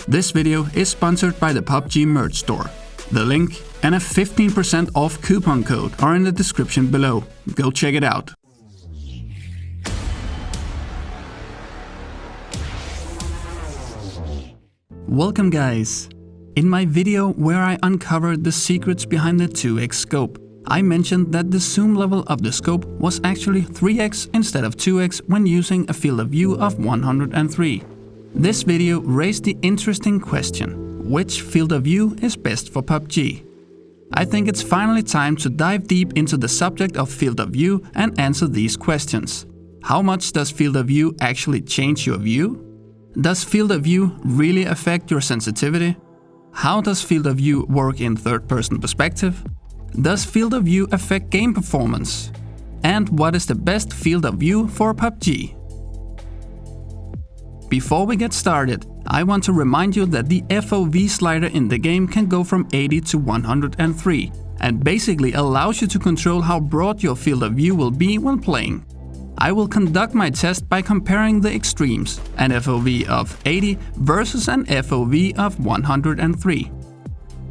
This video is sponsored by the PUBG merch store. The link and a 15% off coupon code are in the description below. Go check it out. Welcome guys! In my video where I uncovered the secrets behind the 2x scope, I mentioned that the zoom level of the scope was actually 3x instead of 2x when using a field of view of 103. This video raised the interesting question, which field of view is best for PUBG? I think it's finally time to dive deep into the subject of field of view and answer these questions. How much does field of view actually change your view? Does field of view really affect your sensitivity? How does field of view work in third-person perspective? Does field of view affect game performance? And what is the best field of view for PUBG? Before we get started, I want to remind you that the FOV slider in the game can go from 80 to 103 and basically allows you to control how broad your field of view will be when playing. I will conduct my test by comparing the extremes, an FOV of 80 versus an FOV of 103.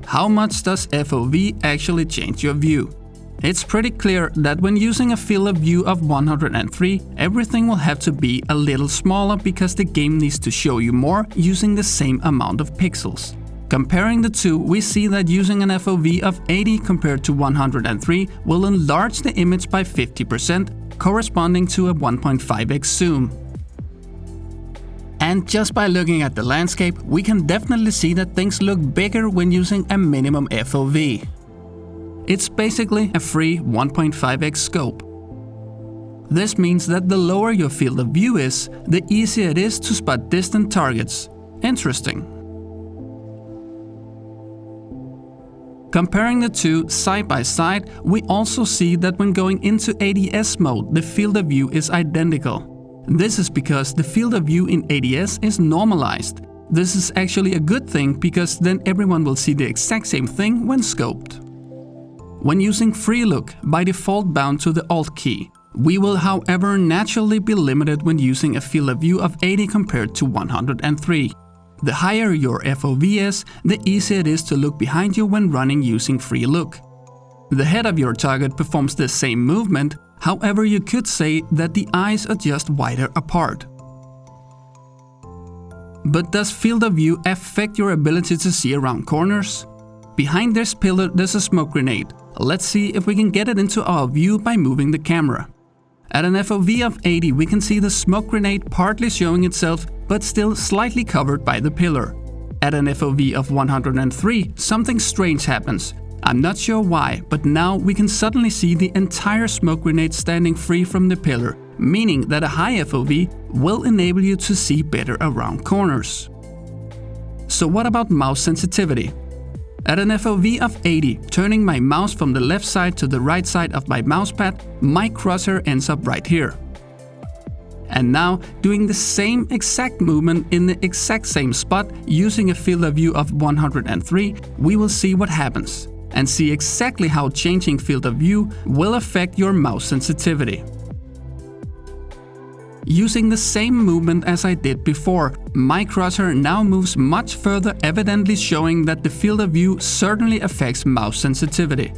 How much does FOV actually change your view? It's pretty clear that when using a field of view of 103, everything will have to be a little smaller because the game needs to show you more using the same amount of pixels. Comparing the two, we see that using an FOV of 80 compared to 103 will enlarge the image by 50%, corresponding to a 1.5x zoom. And just by looking at the landscape, we can definitely see that things look bigger when using a minimum FOV. It's basically a free 1.5x scope. This means that the lower your field of view is, the easier it is to spot distant targets. Interesting. Comparing the two side by side, we also see that when going into ADS mode, the field of view is identical. This is because the field of view in ADS is normalized. This is actually a good thing because then everyone will see the exact same thing when scoped. When using free look, by default bound to the Alt key, we will however naturally be limited when using a field of view of 80 compared to 103. The higher your FOV is, the easier it is to look behind you when running using free look. The head of your target performs the same movement, however you could say that the eyes are just wider apart. But does field of view affect your ability to see around corners? Behind this pillar there's a smoke grenade. Let's see if we can get it into our view by moving the camera. At an FOV of 80 we can see the smoke grenade partly showing itself but still slightly covered by the pillar. At an FOV of 103 something strange happens. I'm not sure why, but now we can suddenly see the entire smoke grenade standing free from the pillar, meaning that a high FOV will enable you to see better around corners. So what about mouse sensitivity? At an FOV of 80, turning my mouse from the left side to the right side of my mousepad, my crosshair ends up right here. And now, doing the same exact movement in the exact same spot using a field of view of 103, we will see what happens, and see exactly how changing field of view will affect your mouse sensitivity. Using the same movement as I did before, my crosshair now moves much further, evidently showing that the field of view certainly affects mouse sensitivity.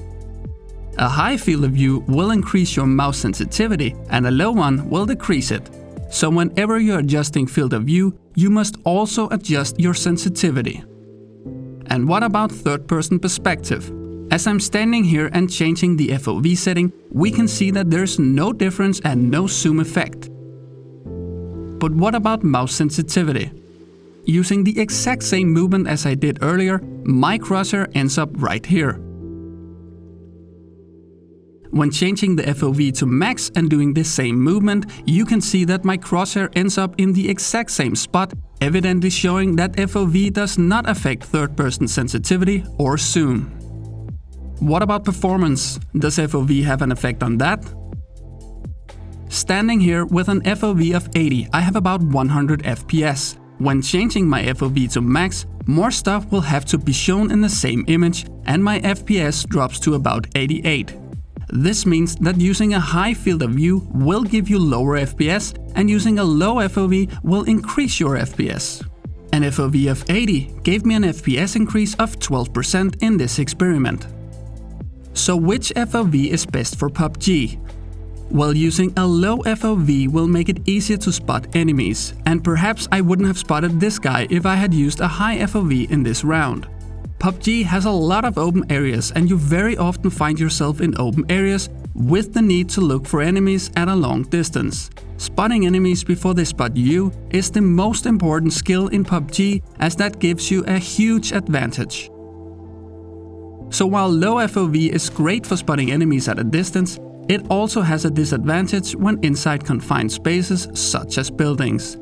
A high field of view will increase your mouse sensitivity and a low one will decrease it. So whenever you're adjusting field of view, you must also adjust your sensitivity. And what about third-person perspective? As I'm standing here and changing the FOV setting, we can see that there's no difference and no zoom effect. But what about mouse sensitivity? Using the exact same movement as I did earlier, my crosshair ends up right here. When changing the FOV to max and doing the same movement, you can see that my crosshair ends up in the exact same spot, evidently showing that FOV does not affect third-person sensitivity or zoom. What about performance? Does FOV have an effect on that? Standing here with an FOV of 80, I have about 100 FPS. When changing my FOV to max, more stuff will have to be shown in the same image and my FPS drops to about 88. This means that using a high field of view will give you lower FPS and using a low FOV will increase your FPS. An FOV of 80 gave me an FPS increase of 12% in this experiment. So which FOV is best for PUBG? Well, using a low FOV will make it easier to spot enemies, and perhaps I wouldn't have spotted this guy if I had used a high FOV in this round. PUBG has a lot of open areas, and you very often find yourself in open areas with the need to look for enemies at a long distance. Spotting enemies before they spot you is the most important skill in PUBG, as that gives you a huge advantage. So while low FOV is great for spotting enemies at a distance, it also has a disadvantage when inside confined spaces such as buildings.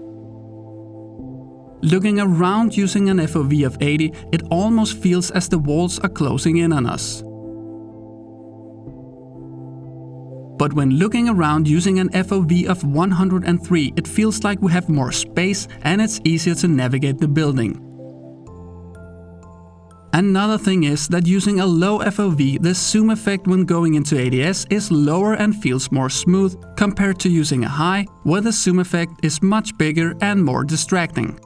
Looking around using an FOV of 80, it almost feels as the walls are closing in on us. But when looking around using an FOV of 103, it feels like we have more space and it's easier to navigate the building. Another thing is that using a low FOV, the zoom effect when going into ADS is lower and feels more smooth compared to using a high, where the zoom effect is much bigger and more distracting.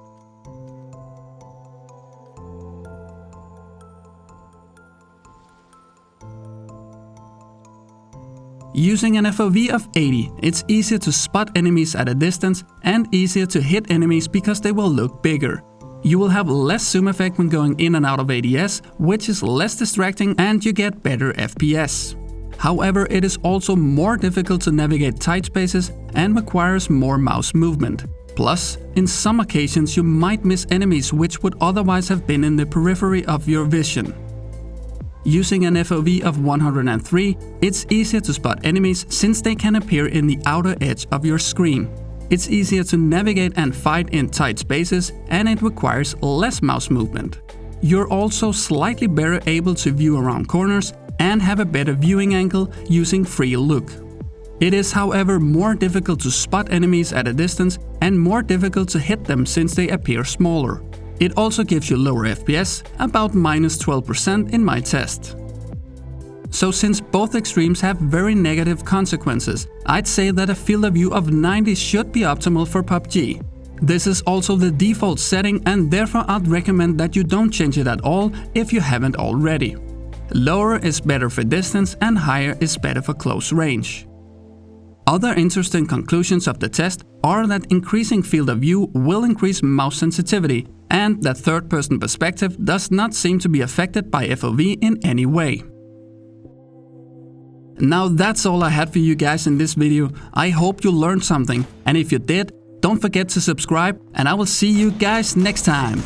Using an FOV of 80, it's easier to spot enemies at a distance and easier to hit enemies because they will look bigger. You will have less zoom effect when going in and out of ADS, which is less distracting, and you get better FPS. However, it is also more difficult to navigate tight spaces and requires more mouse movement. Plus, in some occasions you might miss enemies which would otherwise have been in the periphery of your vision. Using an FOV of 103, it's easier to spot enemies since they can appear in the outer edge of your screen. It's easier to navigate and fight in tight spaces, and it requires less mouse movement. You're also slightly better able to view around corners and have a better viewing angle using free look. It is, however, more difficult to spot enemies at a distance and more difficult to hit them since they appear smaller. It also gives you lower FPS, about -12% in my test. So since both extremes have very negative consequences, I'd say that a field of view of 90 should be optimal for PUBG. This is also the default setting, and therefore I'd recommend that you don't change it at all if you haven't already. Lower is better for distance and higher is better for close range. Other interesting conclusions of the test are that increasing field of view will increase mouse sensitivity, and that third-person perspective does not seem to be affected by FOV in any way. Now that's all I had for you guys in this video. I hope you learned something, and if you did, don't forget to subscribe, and I will see you guys next time.